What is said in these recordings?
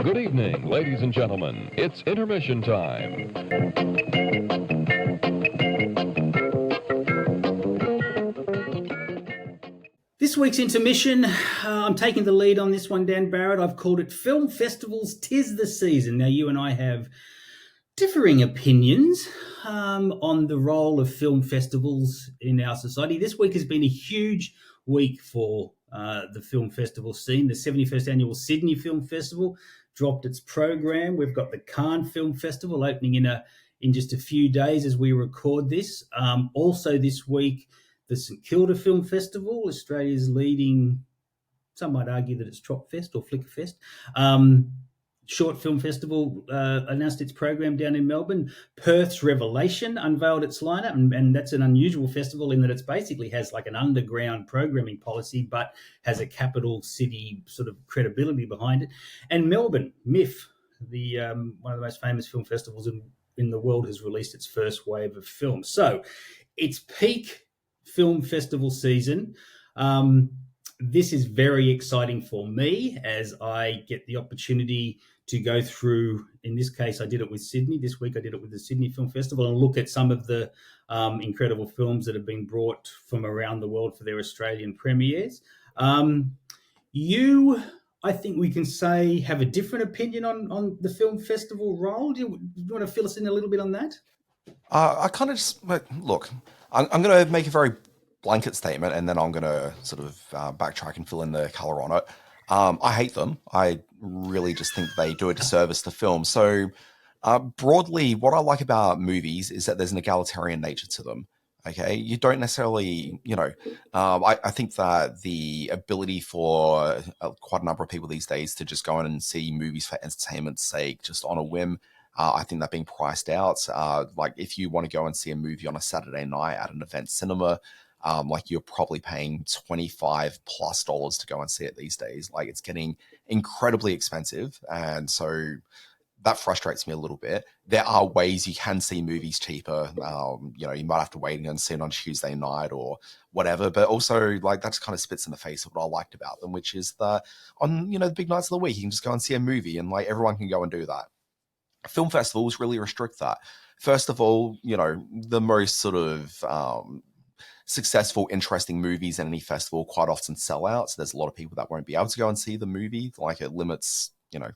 Good evening, ladies and gentlemen. It's intermission time. This week's intermission, I'm taking the lead on this one, Dan Barrett. I've called it Film Festivals 'Tis the Season. Now, you and I have differing opinions on the role of film festivals in our society. This week has been a huge week for the film festival scene. The 71st Annual Sydney Film Festival dropped its program. We've got the Cannes Film Festival opening in just a few days as we record this. Also this week, the St Kilda Film Festival, Australia's leading, some might argue that it's Trop Fest or Flicker Fest, short film festival announced its program down in Melbourne. Perth's Revelation unveiled its lineup, and that's an unusual festival in that it basically has like an underground programming policy, but has a capital city sort of credibility behind it. And Melbourne, MIF, the one of the most famous film festivals in the world, has released its first wave of film. So it's peak film festival season. This is very exciting for me as I get the opportunity to go through, in this case, I did it with Sydney. This week I did it with the Sydney Film Festival and look at some of the incredible films that have been brought from around the world for their Australian premieres. You, I think we can say, have a different opinion on the film festival role. Do you want to fill us in a little bit on that? I kind of just, look, I'm going to make a very blanket statement and then I'm going to sort of backtrack and fill in the colour on it. I hate them. I really just think they do a disservice to film. So broadly, what I like about movies is that there's an egalitarian nature to them. Okay, you don't necessarily, I think that the ability for quite a number of people these days to just go in and see movies for entertainment's sake, just on a whim, I think that being priced out. Like if you want to go and see a movie on a Saturday night at an event cinema, like you're probably paying $25+ to go and see it these days. Like it's getting incredibly expensive. And so that frustrates me a little bit. There are ways you can see movies cheaper. You might have to wait and go and see it on Tuesday night or whatever. But also like that just kind of spits in the face of what I liked about them, which is that on, the big nights of the week, you can just go and see a movie and like everyone can go and do that. Film festivals really restrict that. First of all, the most sort of successful, interesting movies in any festival quite often sell out. So there's a lot of people that won't be able to go and see the movie. Like it limits,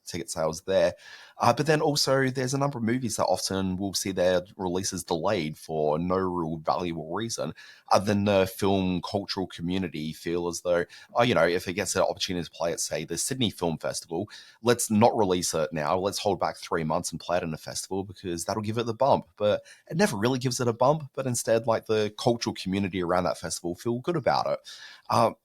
ticket sales there. But then also there's a number of movies that often will see their releases delayed for no real valuable reason other than the film cultural community feel as though, if it gets an opportunity to play at, say, the Sydney Film Festival, let's not release it now. Let's hold back 3 months and play it in a festival because that'll give it the bump. But it never really gives it a bump. But instead, like the cultural community around that festival feel good about it.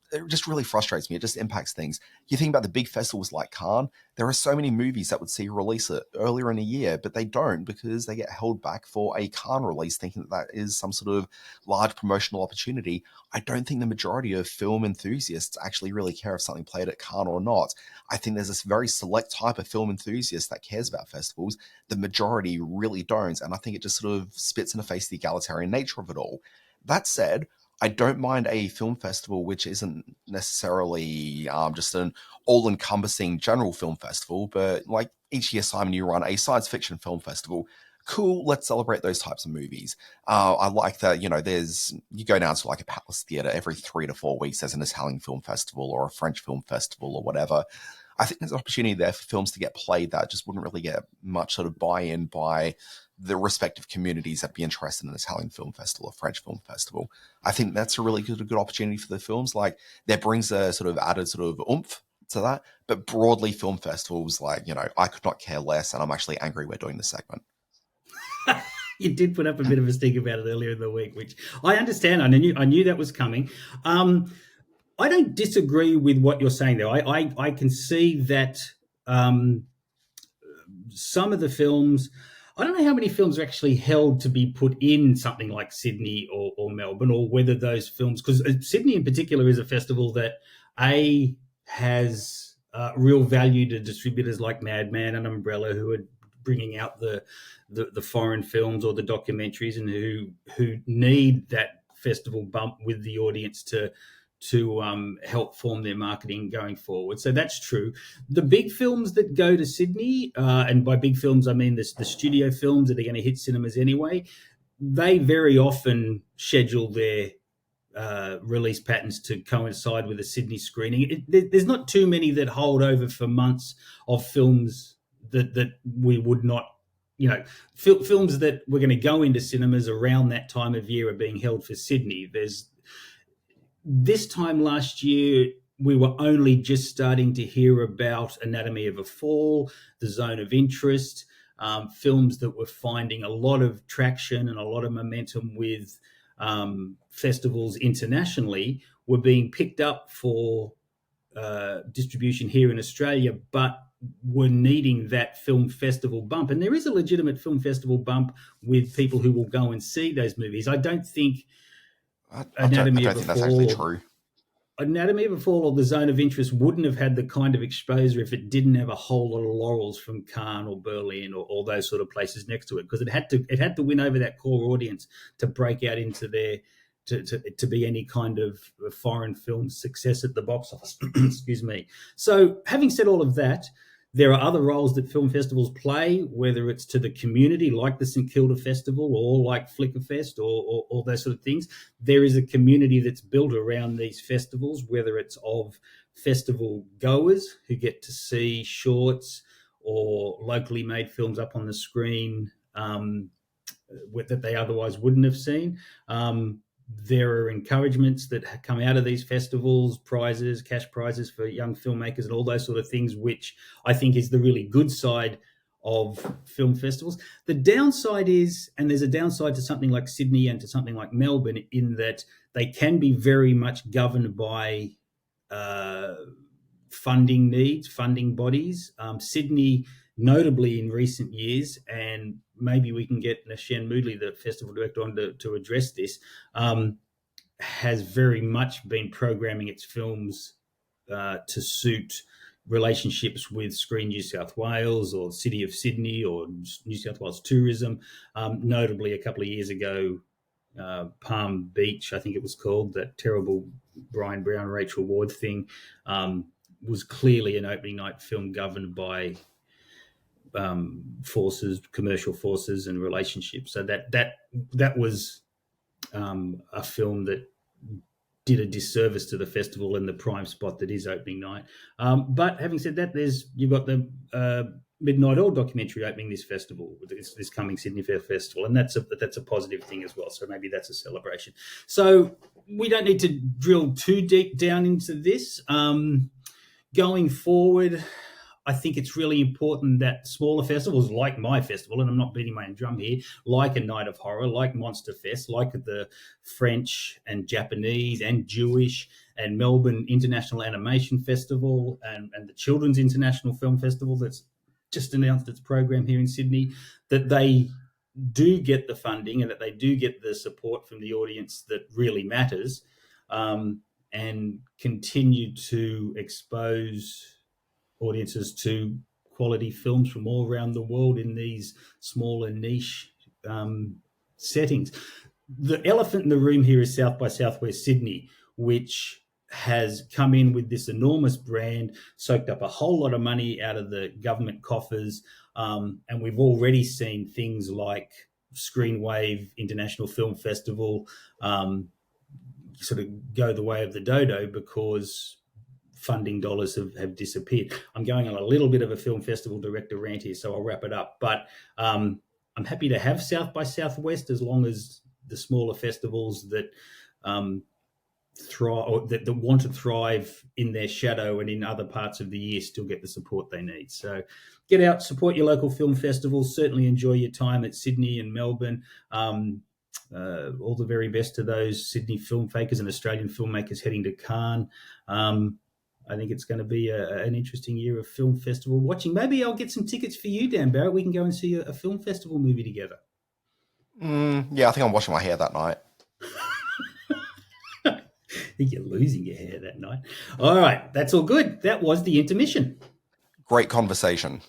It just really frustrates me. It just impacts things. You think about the big festivals like Cannes, there are so many movies that would see release it earlier in the year, but they don't because they get held back for a Cannes release thinking that is some sort of large promotional opportunity. I don't think the majority of film enthusiasts actually really care if something played at Cannes or not. I think there's this very select type of film enthusiast that cares about festivals. The majority really don't, and I think it just sort of spits in the face of the egalitarian nature of it all. That said, I don't mind a film festival which isn't necessarily just an all-encompassing general film festival, but like each year, Simon, you run a science fiction film festival. Cool, let's celebrate those types of movies. I like that, you go down to like a Palace Theatre every 3 to 4 weeks, there's an Italian film festival or a French film festival or whatever. I think there's an opportunity there for films to get played that just wouldn't really get much sort of buy-in by the respective communities that'd be interested in an Italian film festival or French film festival. I think that's a really good opportunity for the films. Like that brings a sort of added sort of oomph to that. But broadly, film festivals, like, I could not care less, and I'm actually angry we're doing this segment. You did put up a bit of a stink about it earlier in the week, which I understand. I knew that was coming. I don't disagree with what you're saying, though. I can see that some of the films, I don't know how many films are actually held to be put in something like Sydney or Melbourne, or whether those films, because Sydney in particular is a festival that has real value to distributors like Madman and Umbrella, who are bringing out the foreign films or the documentaries, and who need that festival bump with the audience to help form their marketing going forward. So that's true. The big films that go to Sydney, and by big films I mean the studio films that are going to hit cinemas anyway, they very often schedule their release patterns to coincide with a Sydney screening. There's not too many that hold over for months of films that we would not, films that we're going to go into cinemas around that time of year are being held for Sydney. This time last year, we were only just starting to hear about Anatomy of a Fall, The Zone of Interest, films that were finding a lot of traction and a lot of momentum with festivals internationally, were being picked up for distribution here in Australia, but were needing that film festival bump. And there is a legitimate film festival bump with people who will go and see those movies. I don't think Anatomy of a Fall, that's actually true. Anatomy of a Fall or The Zone of Interest wouldn't have had the kind of exposure if it didn't have a whole lot of laurels from Cannes or Berlin or those sort of places next to it, because it had to win over that core audience to break out into their to be any kind of foreign film success at the box office. Excuse me. So having said all of that, there are other roles that film festivals play, whether it's to the community, like the St Kilda Festival, or like Flickerfest, or those sort of things. There is a community that's built around these festivals, whether it's of festival goers who get to see shorts or locally made films up on the screen that they otherwise wouldn't have seen. There are encouragements that come out of these festivals, prizes, cash prizes for young filmmakers and all those sort of things, which I think is the really good side of film festivals. The downside is, and there's a downside to something like Sydney and to something like Melbourne, in that they can be very much governed by funding needs, funding bodies. Sydney, notably in recent years, and maybe we can get Nashen Moodley, the festival director, on to address this, has very much been programming its films to suit relationships with Screen New South Wales or City of Sydney or New South Wales Tourism. Notably, a couple of years ago, Palm Beach, I think it was called, that terrible Brian Brown, Rachel Ward thing, was clearly an opening night film governed by forces, commercial forces and relationships. So that was a film that did a disservice to the festival and the prime spot that is opening night. But having said that, you've got the Midnight Oil documentary opening this festival, this coming Sydney Fair Festival, and that's a positive thing as well. So maybe that's a celebration. So we don't need to drill too deep down into this. Going forward, I think it's really important that smaller festivals like my festival, and I'm not beating my own drum here, like A Night of Horror, like Monster Fest, like the French and Japanese and Jewish and Melbourne International Animation Festival and the Children's International Film Festival that's just announced its program here in Sydney, that they do get the funding and that they do get the support from the audience that really matters, and continue to expose audiences to quality films from all around the world in these smaller niche settings. The elephant in the room here is South by Southwest Sydney, which has come in with this enormous brand, soaked up a whole lot of money out of the government coffers, and we've already seen things like Screenwave International Film Festival sort of go the way of the dodo because funding dollars have disappeared. I'm going on a little bit of a film festival director rant here, so I'll wrap it up. But I'm happy to have South by Southwest as long as the smaller festivals that thrive, or that want to thrive in their shadow and in other parts of the year, still get the support they need. So get out, support your local film festivals. Certainly enjoy your time at Sydney and Melbourne. All the very best to those Sydney filmmakers and Australian filmmakers heading to Cannes. I think it's going to be an interesting year of film festival watching. Maybe I'll get some tickets for you, Dan Barrett. We can go and see a film festival movie together. Yeah, I think I'm washing my hair that night. I think you're losing your hair that night. All right, that's all good. That was the intermission. Great conversation.